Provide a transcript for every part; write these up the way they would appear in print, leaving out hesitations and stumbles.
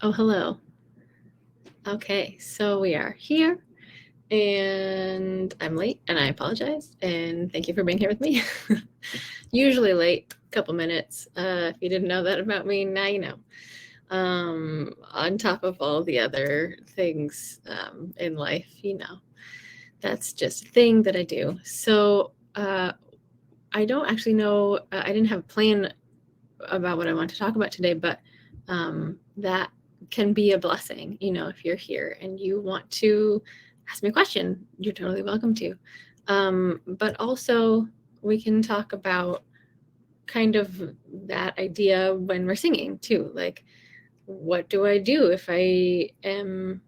Oh, hello. Okay, so we are here, and I'm late, and I apologize, and thank you for being here with me. Usually late, a couple minutes. If you didn't know that about me, now you know. On top of all the other things in life, that's just a thing that I do. So I don't actually know, I didn't have a plan about what I want to talk about today, but that can be a blessing. If you're here and you want to ask me a question, you're totally welcome to. But also, we can talk about kind of that idea when we're singing too. Like, what do I do if I am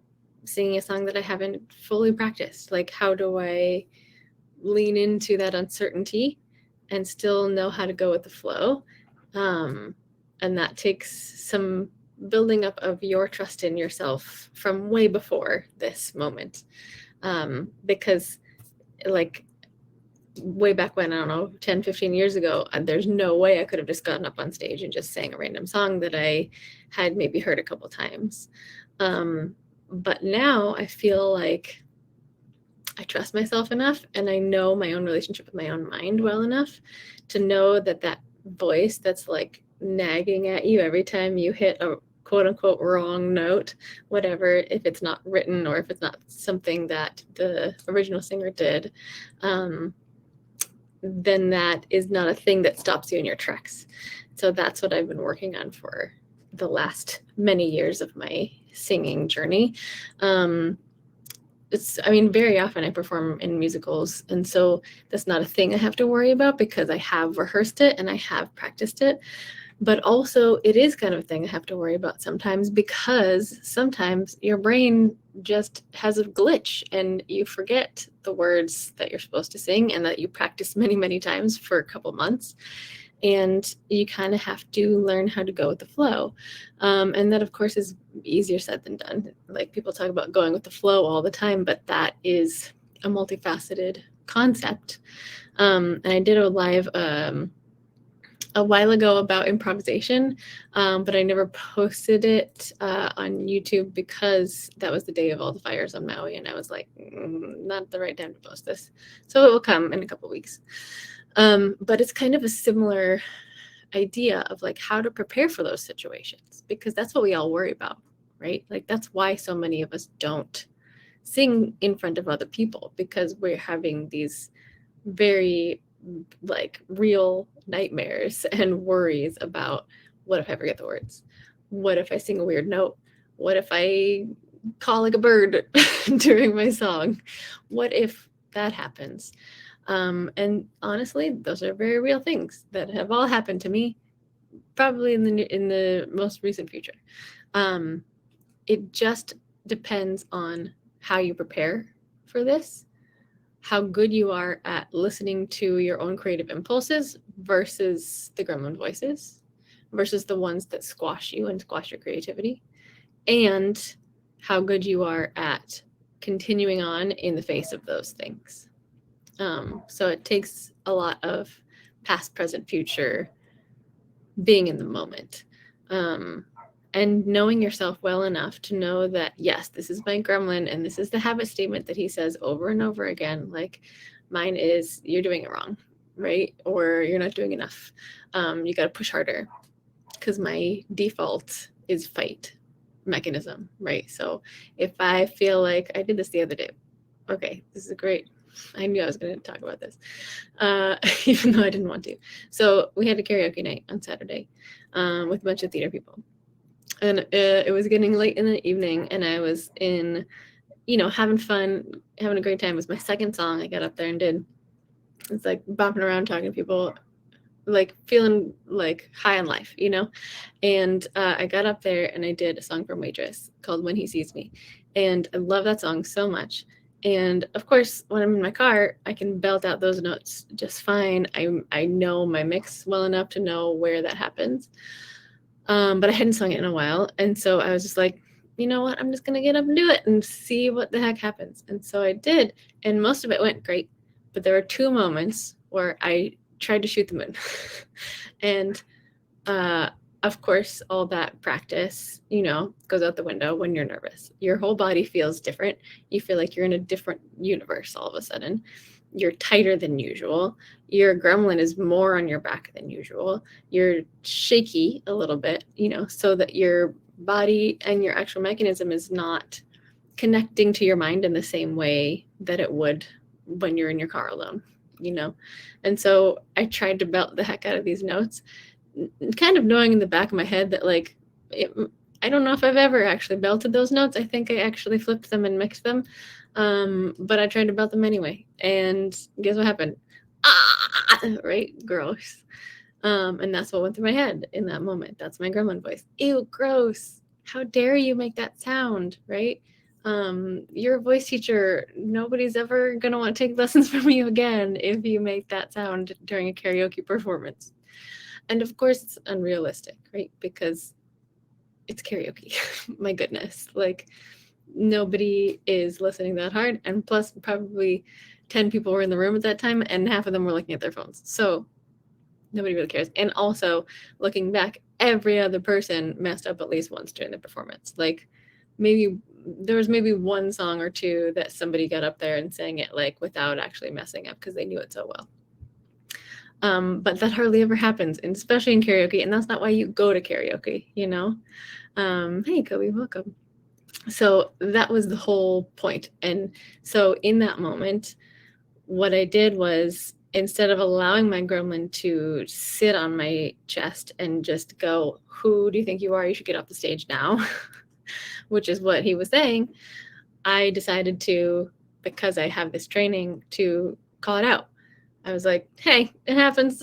singing a song that I haven't fully practiced? Like, how do I lean into that uncertainty and still know how to go with the flow? And that takes some building up of your trust in yourself from way before this moment. Because, like, way back when, I don't know, 10, 15 years ago, there's no way I could have just gotten up on stage and just sang a random song that I had maybe heard a couple times. But now I feel like I trust myself enough, and I know my own relationship with my own mind well enough to know that that voice that's like nagging at you every time you hit a quote unquote wrong note, whatever, if it's not written or if it's not something that the original singer did, then that is not a thing that stops you in your tracks. So that's what I've been working on for the last many years of my singing journey. Very often I perform in musicals, and so that's not a thing I have to worry about because I have rehearsed it and I have practiced it. But also, it is kind of a thing I have to worry about sometimes, because sometimes your brain just has a glitch and you forget the words that you're supposed to sing and that you practice many, many times for a couple months. And you kind of have to learn how to go with the flow. And that, of course, is easier said than done. Like, people talk about going with the flow all the time, but that is a multifaceted concept. And I did a live a while ago about improvisation, but I never posted it on YouTube because that was the day of all the fires on Maui, and I was like, not the right time to post this. So it will come in a couple weeks. But it's kind of a similar idea of like how to prepare for those situations, because that's what we all worry about, right? Like, that's why so many of us don't sing in front of other people, because we're having these very like real nightmares and worries about, what if I forget the words? What if I sing a weird note? What if I call like a bird during my song? What if that happens? And honestly, those are very real things that have all happened to me, probably in the most recent future. It just depends on how you prepare for this, how good you are at listening to your own creative impulses versus the gremlin voices, versus the ones that squash you and squash your creativity, and how good you are at continuing on in the face of those things. So it takes a lot of past, present, future being in the moment. And knowing yourself well enough to know that, yes, this is my gremlin, and this is the habit statement that he says over and over again. Like, mine is, you're doing it wrong, right? Or you're not doing enough. You got to push harder, because my default is fight mechanism, right? So if I feel like, I did this the other day. Okay, this is great. I knew I was going to talk about this, even though I didn't want to. So we had a karaoke night on Saturday with a bunch of theater people. And it was getting late in the evening, and I was having fun, having a great time. It was my second song I got up there and did. It's like bopping around, talking to people, like feeling like high on life, And I got up there and I did a song from Waitress called When He Sees Me. And I love that song so much. And of course, when I'm in my car, I can belt out those notes just fine. I know my mix well enough to know where that happens. But I hadn't sung it in a while. And so I was just like, you know what? I'm just going to get up and do it and see what the heck happens. And so I did. And most of it went great. But there were 2 moments where I tried to shoot the moon. And of course, all that practice, goes out the window when you're nervous. Your whole body feels different. You feel like you're in a different universe all of a sudden. You're tighter than usual. Your gremlin is more on your back than usual. You're shaky a little bit, so that your body and your actual mechanism is not connecting to your mind in the same way that it would when you're in your car alone, And so I tried to belt the heck out of these notes, kind of knowing in the back of my head that I don't know if I've ever actually belted those notes. I think I actually flipped them and mixed them. But I tried to belt them anyway. And guess what happened? Ah, right? Gross. And that's what went through my head in that moment. That's my gremlin voice. Ew, gross. How dare you make that sound, right? You're a voice teacher. Nobody's ever going to want to take lessons from you again if you make that sound during a karaoke performance. And of course, it's unrealistic, right? Because it's karaoke. My goodness. Nobody is listening that hard. And plus, probably 10 people were in the room at that time, and half of them were looking at their phones. So nobody really cares. And also, looking back, every other person messed up at least once during the performance. There was maybe one song or two that somebody got up there and sang it without actually messing up because they knew it so well. But that hardly ever happens, and especially in karaoke. And that's not why you go to karaoke, Hey, Kobe, welcome. So that was the whole point. And so in that moment, what I did was, instead of allowing my gremlin to sit on my chest and just go, who do you think you are? You should get off the stage now, which is what he was saying. I decided to, because I have this training, to call it out. I was like, hey, it happens.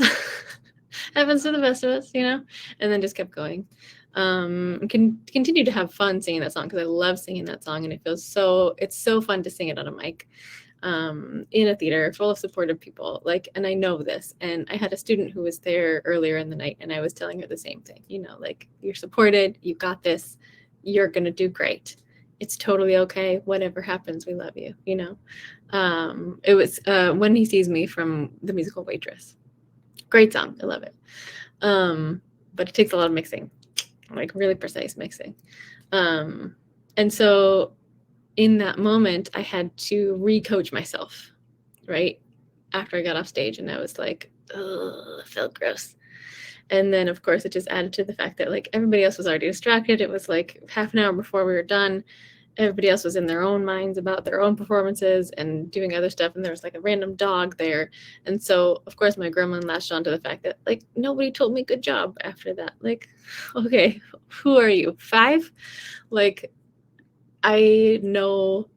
Happens to the best of us, and then just kept going. Continue to have fun singing that song because I love singing that song, and it's so fun to sing it on a mic. In a theater full of supportive people, and I know this, and I had a student who was there earlier in the night, and I was telling her the same thing, you're supported, you got this, you're gonna do great, it's totally okay, whatever happens, we love you, It was When He Sees Me from the musical Waitress. Great song, I love it. But it takes a lot of mixing, really precise mixing. And so in that moment, I had to re-coach myself, right? After I got off stage, and I was like, oh, it felt gross. And then, of course, it just added to the fact that everybody else was already distracted. It was half an hour before we were done. Everybody else was in their own minds about their own performances and doing other stuff. And there was a random dog there. And so, of course, my gremlin latched on to the fact that nobody told me good job after that. Okay, who are you? 5? I know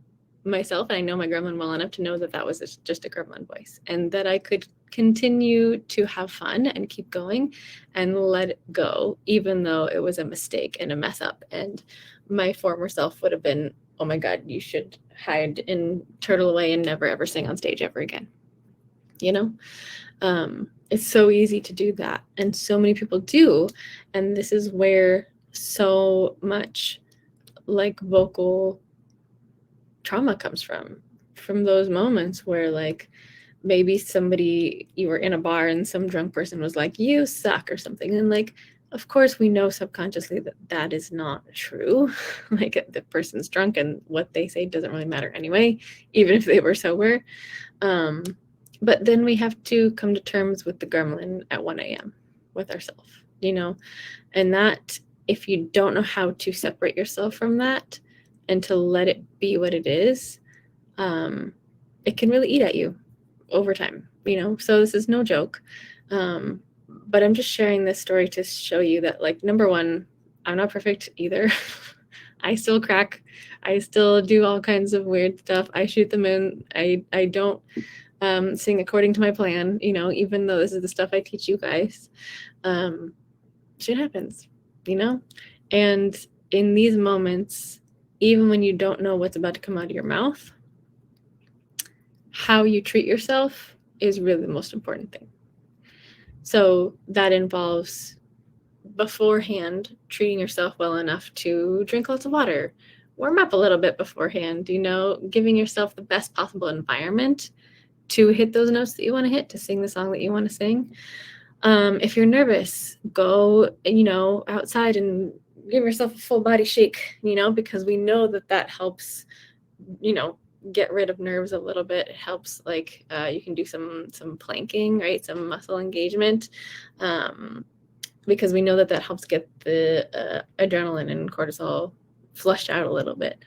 myself, and I know my gremlin well enough to know that that was just a gremlin voice, and that I could continue to have fun and keep going and let it go, even though it was a mistake and a mess up. And my former self would have been, oh my God, you should hide and turtle away and never ever sing on stage ever again. It's so easy to do that, and so many people do. And this is where so much vocal trauma comes from those moments where maybe you were in a bar and some drunk person was like, you suck or something, and of course we know subconsciously that is not true. The person's drunk and what they say doesn't really matter anyway, even if they were sober. But then we have to come to terms with the gremlin at 1 a.m. with ourselves, and that, if you don't know how to separate yourself from that and to let it be what it is, it can really eat at you over time, So this is no joke. But I'm just sharing this story to show you that, number one, I'm not perfect either. I still crack. I still do all kinds of weird stuff. I shoot the moon. I don't sing according to my plan, even though this is the stuff I teach you guys. Shit happens. And in these moments, even when you don't know what's about to come out of your mouth, how you treat yourself is really the most important thing. So that involves beforehand treating yourself well enough to drink lots of water, warm up a little bit beforehand, giving yourself the best possible environment to hit those notes that you want to hit, to sing the song that you want to sing. If you're nervous, go, outside and give yourself a full body shake, because we know that helps, get rid of nerves a little bit. It helps, like, you can do some planking, right? Some muscle engagement, because we know that helps get the adrenaline and cortisol flushed out a little bit.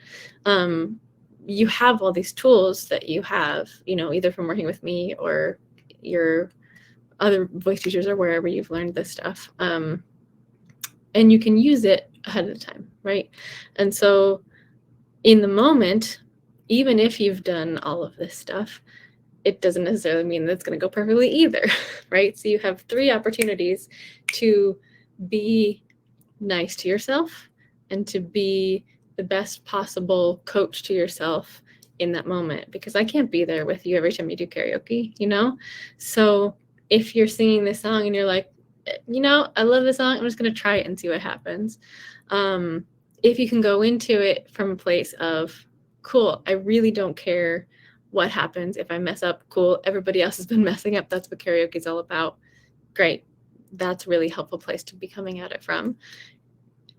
You have all these tools that you have, either from working with me or your other voice teachers or wherever you've learned this stuff. And you can use it ahead of time, right? And so in the moment, even if you've done all of this stuff, it doesn't necessarily mean that it's going to go perfectly either, right? So you have 3 opportunities to be nice to yourself and to be the best possible coach to yourself in that moment, because I can't be there with you every time you do karaoke, So if you're singing this song and you're like, I love this song, I'm just going to try it and see what happens. If you can go into it from a place of, cool, I really don't care what happens if I mess up. Cool, everybody else has been messing up. That's what karaoke is all about. Great. That's a really helpful place to be coming at it from.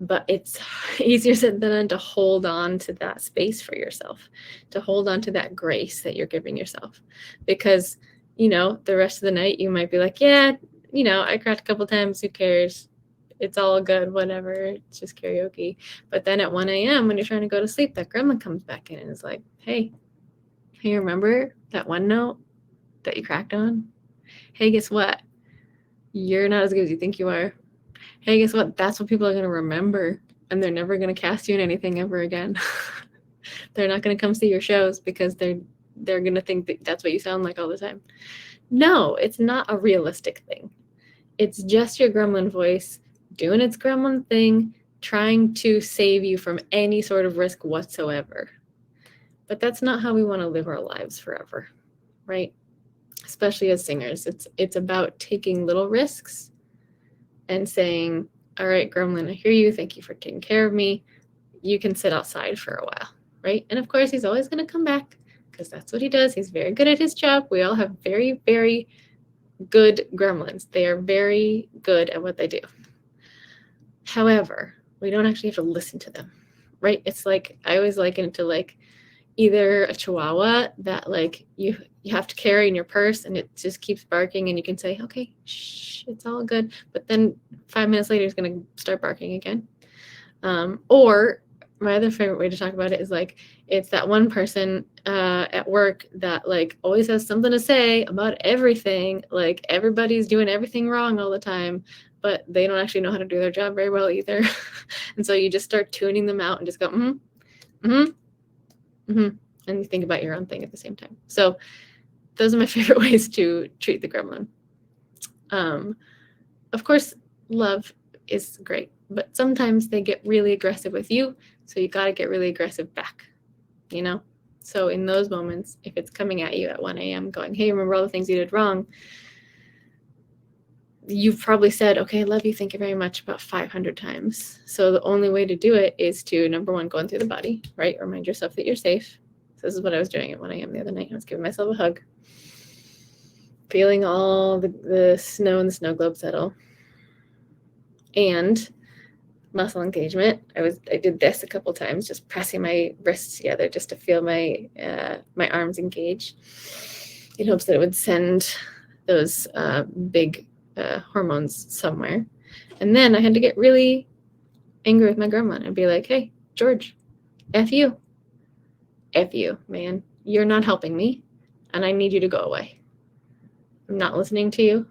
But it's easier said than done to hold on to that space for yourself, to hold on to that grace that you're giving yourself. Because, the rest of the night you might be like, yeah, I cracked a couple times, who cares? It's all good, whatever, it's just karaoke. But then at 1 a.m. when you're trying to go to sleep, that gremlin comes back in and is like, hey, remember that one note that you cracked on? Hey, guess what? You're not as good as you think you are. Hey, guess what? That's what people are going to remember, and they're never going to cast you in anything ever again. They're not going to come see your shows because they're going to think that that's what you sound like all the time. No, it's not a realistic thing. It's just your gremlin voice doing its gremlin thing, trying to save you from any sort of risk whatsoever. But that's not how we want to live our lives forever, right? Especially as singers. It's about taking little risks and saying, all right, gremlin, I hear you. Thank you for taking care of me. You can sit outside for a while, right? And of course, he's always going to come back because that's what he does. He's very good at his job. We all have very, very good gremlins. They are very good at what they do. However, we don't actually have to listen to them, right? It's like, I always liken it to like either a chihuahua that like you have to carry in your purse and it just keeps barking and you can say, okay, shh, it's all good. But then 5 minutes later, it's going to start barking again. Or my other favorite way to talk about it is like, it's that one person at work that like always has something to say about everything. Like everybody's doing everything wrong all the time, but they don't actually know how to do their job very well either. And so you just start tuning them out and just go, and you think about your own thing at the same time. So those are my favorite ways to treat the gremlin. Of course, love is great, but sometimes they get really aggressive with you. So you got to get really aggressive back, So in those moments, if it's coming at you at 1 a.m. going, hey, remember all the things you did wrong? You've probably said, okay, I love you, thank you very much, about 500 times. So the only way to do it is to, number one, go in through the body, right? Remind yourself that you're safe. So this is what I was doing at 1 a.m. the other night. I was giving myself a hug, feeling all the snow and the snow globe settle. And muscle engagement. I did this a couple times, just pressing my wrists together just to feel my arms engage in hopes that it would send those big hormones somewhere. And then I had to get really angry with my gremlin and be like, hey, George, F you, man. You're not helping me, and I need you to go away. I'm not listening to you.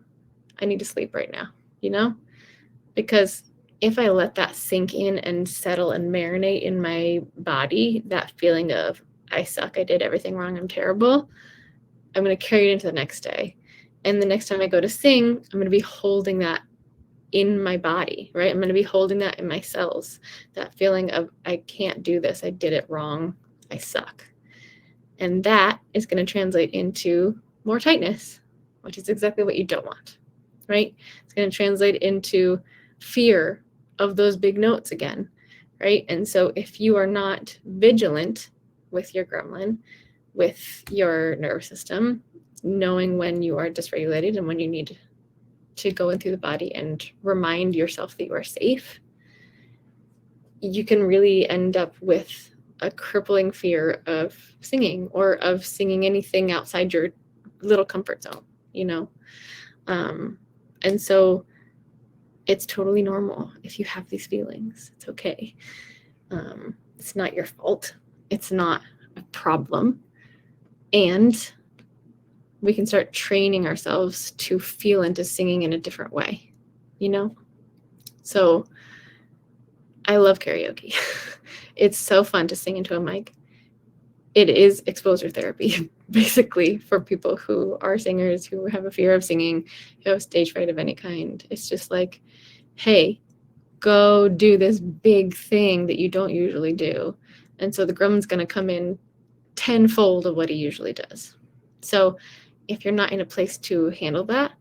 I need to sleep right now, Because if I let that sink in and settle and marinate in my body, that feeling of, I suck, I did everything wrong, I'm terrible, I'm going to carry it into the next day. And the next time I go to sing, I'm going to be holding that in my body, right? I'm going to be holding that in my cells, that feeling of, I can't do this, I did it wrong, I suck. And that is going to translate into more tightness, which is exactly what you don't want, right? It's going to translate into fear of those big notes again, right? And so if you are not vigilant with your gremlin, with your nervous system, knowing when you are dysregulated and when you need to go in through the body and remind yourself that you are safe, you can really end up with a crippling fear of singing, or of singing anything outside your little comfort zone, you know? And so it's totally normal if you have these feelings. It's okay. It's not your fault. It's not a problem. And we can start training ourselves to feel into singing in a different way, you know? So I love karaoke. It's so fun to sing into a mic. It is exposure therapy, basically, for people who are singers, who have a fear of singing, who have stage fright of any kind. It's just like, hey, go do this big thing that you don't usually do. And so the gremlin's going to come in tenfold of what he usually does. So if you're not in a place to handle that,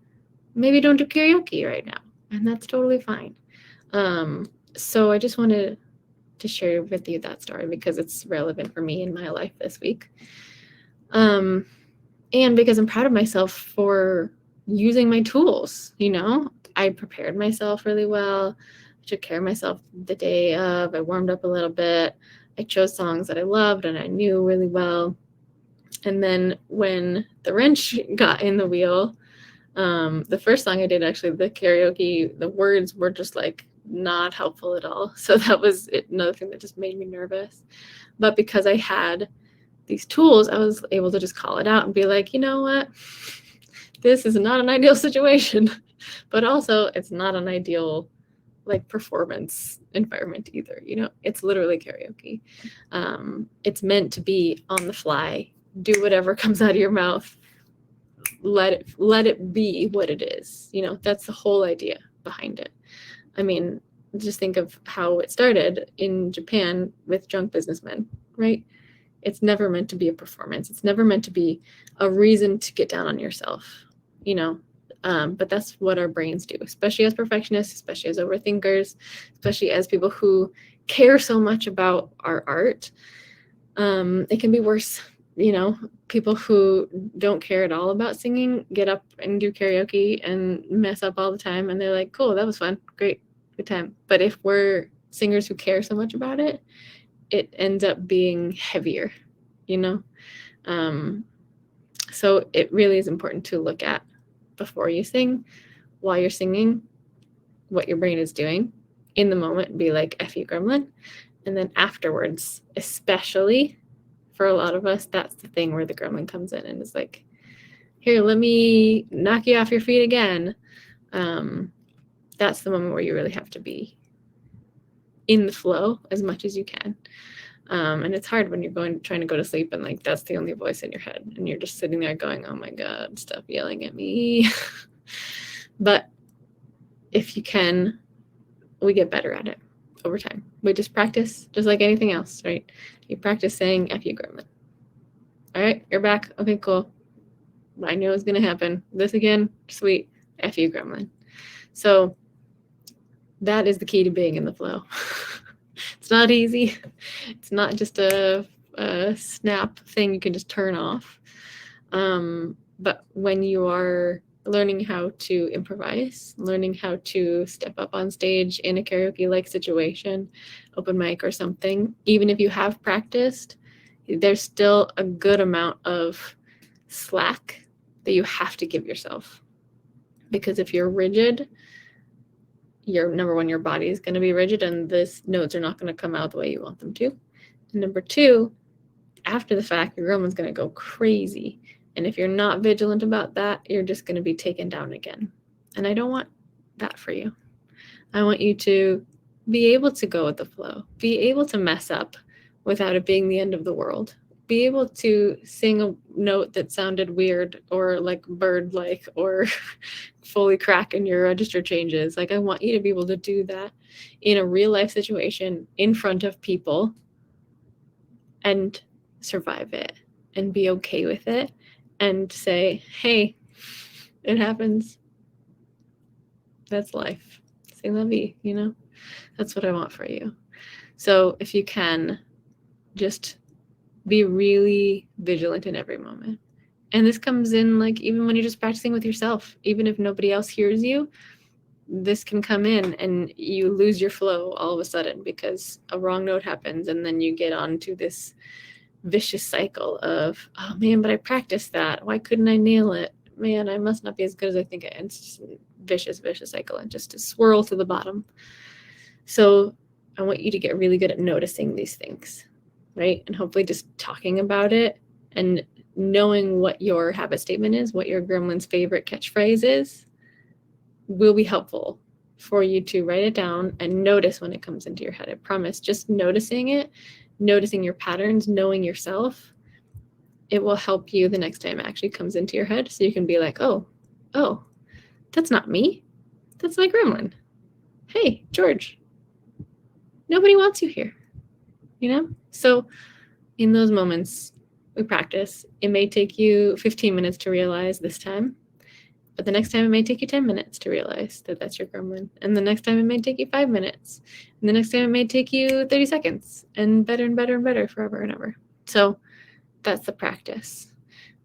maybe don't do karaoke right now. And that's totally fine. So I just wanted to share with you that story because it's relevant for me in my life this week. And because I'm proud of myself for using my tools, you know? I prepared myself really well. I took care of myself the day of. I warmed up a little bit. I chose songs that I loved and I knew really well. And then when the wrench got in the wheel, the first song I did, actually, the karaoke, the words were just like not helpful at all. So that was another thing that just made me nervous. But because I had these tools, I was able to just call it out and be like, you know what? This is not an ideal situation, but also it's not an ideal like performance environment either. You know, it's literally karaoke. It's meant to be on the fly. Do whatever comes out of your mouth. Let it be what it is. You know, that's the whole idea behind it. I mean, just think of how it started in Japan with drunk businessmen, right? It's never meant to be a performance. It's never meant to be a reason to get down on yourself, you know? But that's what our brains do, especially as perfectionists, especially as overthinkers, especially as people who care so much about our art. It can be worse, you know? People who don't care at all about singing get up and do karaoke and mess up all the time, and they're like, cool, that was fun, great, good time. But if we're singers who care so much about it, it ends up being heavier, you know? So it really is important to look at before you sing, while you're singing, what your brain is doing. In the moment, be like, F you, gremlin. And then afterwards, especially for a lot of us, that's the thing where the gremlin comes in and is like, here, let me knock you off your feet again. That's the moment where you really have to be in the flow as much as you can. And it's hard when you're trying to go to sleep and like that's the only voice in your head and you're just sitting there going, oh my God, stop yelling at me. But if you can, we get better at it over time. We just practice, just like anything else, right? You practice saying F you, gremlin. All right, you're back. Okay, cool. I knew it was going to happen. This again, sweet. F you, gremlin. So that is the key to being in the flow. It's not easy. It's not just a snap thing you can just turn off. But when you are learning how to improvise, learning how to step up on stage in a karaoke-like situation, open mic or something, even if you have practiced, there's still a good amount of slack that you have to give yourself. Because if you're rigid, number one, your body is going to be rigid and the notes are not going to come out the way you want them to. And number two, after the fact, your gremlin's going to go crazy. And if you're not vigilant about that, you're just going to be taken down again. And I don't want that for you. I want you to be able to go with the flow, be able to mess up without it being the end of the world, be able to sing a note that sounded weird or like bird-like or fully crack in your register changes. Like I want you to be able to do that in a real life situation in front of people and survive it and be okay with it and say, hey, it happens. That's life. C'est la vie, you know? That's what I want for you. So if you can, just be really vigilant in every moment. And this comes in like even when you're just practicing with yourself, even if nobody else hears you, this can come in and you lose your flow all of a sudden because a wrong note happens, and then you get onto this vicious cycle of, oh man, but I practiced that. Why couldn't I nail it? Man, I must not be as good as I think I am. It's just a vicious cycle, and just to swirl to the bottom. So I want you to get really good at noticing these things, right? And hopefully just talking about it and knowing what your habit statement is, what your gremlin's favorite catchphrase is, will be helpful for you to write it down and notice when it comes into your head. I promise, just noticing it, noticing your patterns, knowing yourself, it will help you the next time it actually comes into your head. So you can be like, oh, that's not me. That's my gremlin. Hey, George, nobody wants you here, you know? So in those moments, we practice. It may take you 15 minutes to realize this time, but the next time it may take you 10 minutes to realize that that's your gremlin. And the next time it may take you 5 minutes. And the next time it may take you 30 seconds, and better and better and better forever and ever. So that's the practice.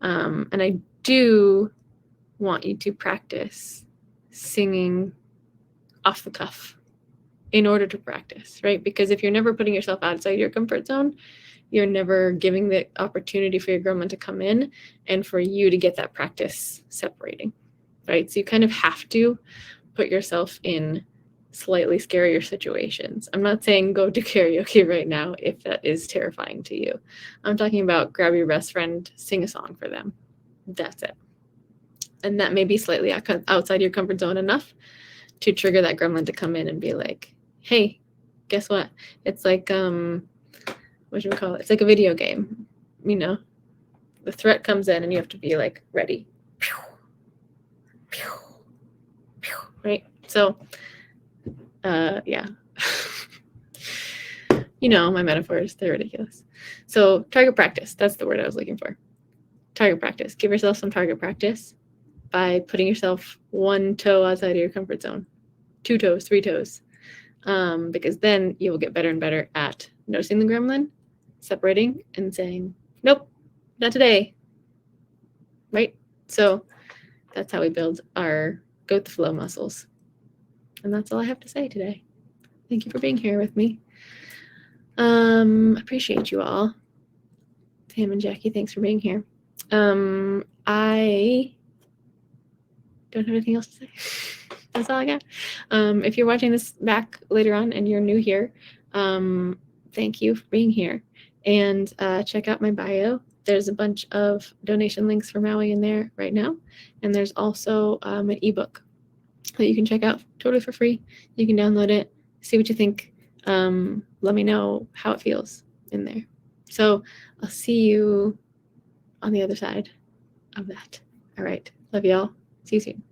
And I do want you to practice singing off the cuff in order to practice, right? Because if you're never putting yourself outside your comfort zone, you're never giving the opportunity for your gremlin to come in and for you to get that practice separating, right? So you kind of have to put yourself in slightly scarier situations. I'm not saying go to karaoke right now if that is terrifying to you. I'm talking about grab your best friend, sing a song for them. That's it. And that may be slightly outside your comfort zone enough to trigger that gremlin to come in and be like, hey, guess what? It's like, what should we call it? It's like a video game, you know? The threat comes in and you have to be like ready. Right? So, yeah. You know, my metaphors, they're ridiculous. So target practice, that's the word I was looking for. Target practice. Give yourself some target practice by putting yourself one toe outside of your comfort zone, 2 toes, 3 toes, because then you will get better and better at noticing the gremlin, separating, and saying, nope, not today, right? So that's how we build our go with the flow muscles. And that's all I have to say today. Thank you for being here with me. Appreciate you all. Sam and Jackie, thanks for being here. I don't have anything else to say. That's all I got. If you're watching this back later on and you're new here, thank you for being here. And check out my bio. There's a bunch of donation links for Maui in there right now. And there's also an ebook that you can check out totally for free. You can download it, see what you think. Let me know how it feels in there. So I'll see you on the other side of that. All right. Love y'all. See you soon.